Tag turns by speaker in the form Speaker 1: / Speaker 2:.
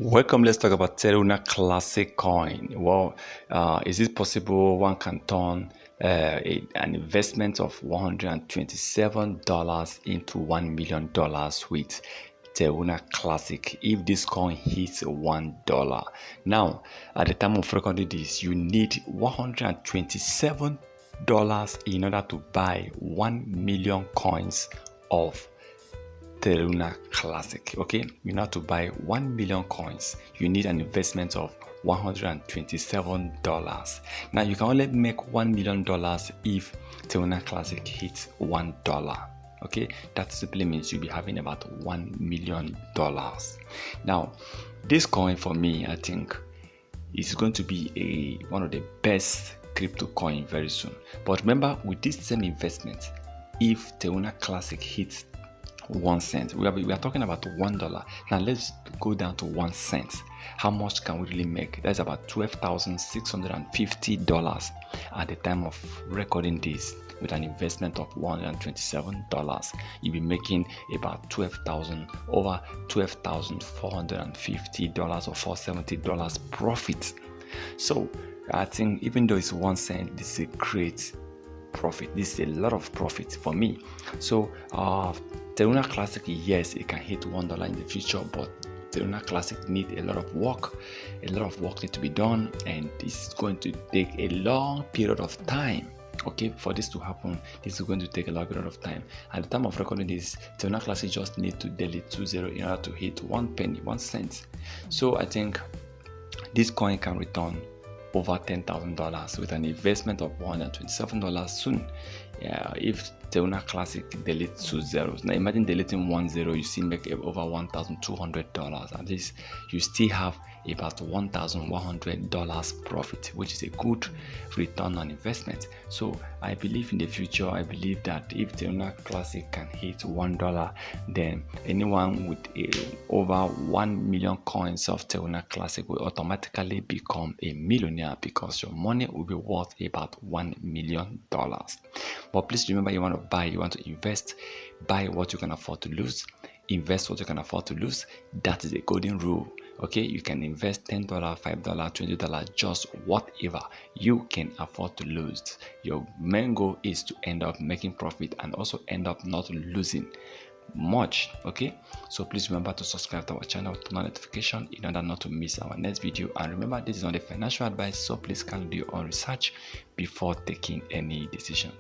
Speaker 1: Welcome. Let's talk about Terra Classic Coin. Well, is it possible one can turn an investment of $127 into $1 million with Terra Classic if this coin hits $1? Now, at the time of recording this, you need $127 in order to buy 1 million coins of Terra Classic. Okay, you need to buy 1 million coins. You need an investment of $127. Now you can only make $1 million if Terra Classic hits $1. Okay, that simply means you'll be having about $1 million. Now, this coin for me, I think, is going to be one of the best crypto coin very soon. But remember, with this same investment, if Terra Classic hits 1 cent, we are talking about $1. Now let's go down to 1 cent. How much can we really make? That's about $12,650 at the time of recording this. With an investment of $127, you'll be making about over $12,450 or $470 profit. So I think even though it's 1 cent, this is a great profit. This is a lot of profit for me. So Terra Classic, yes, it can hit $1 in the future, but Terra Classic need a lot of work. A lot of work needs to be done, and this is going to take a long period of time. Okay, for this to happen, this is going to take a long period of time. At the time of recording this, Terra Classic just need to delete 20 in order to hit 1 penny, 1 cent. So I think this coin can return over $10,000 with an investment of $127 soon. If Terra Classic deletes 2 zeros, now imagine deleting 1 zero, you still make over $1,200. At least you still have about $1,100 profit, which is a good return on investment. So I believe in the future, I believe that if Terra Classic can hit $1, then anyone with over 1 million coins of Terra Classic will automatically become a millionaire, because your money will be worth about $1 million. But please remember, you want to buy, you want to invest, buy what you can afford to lose, invest what you can afford to lose. That is a golden rule. Okay, you can invest $10, $5, $20, just whatever you can afford to lose. Your main goal is to end up making profit and also end up not losing much. Okay, so please remember to subscribe to our channel, turn on notification in order not to miss our next video. And remember, this is not a financial advice, so please can do your own research before taking any decision.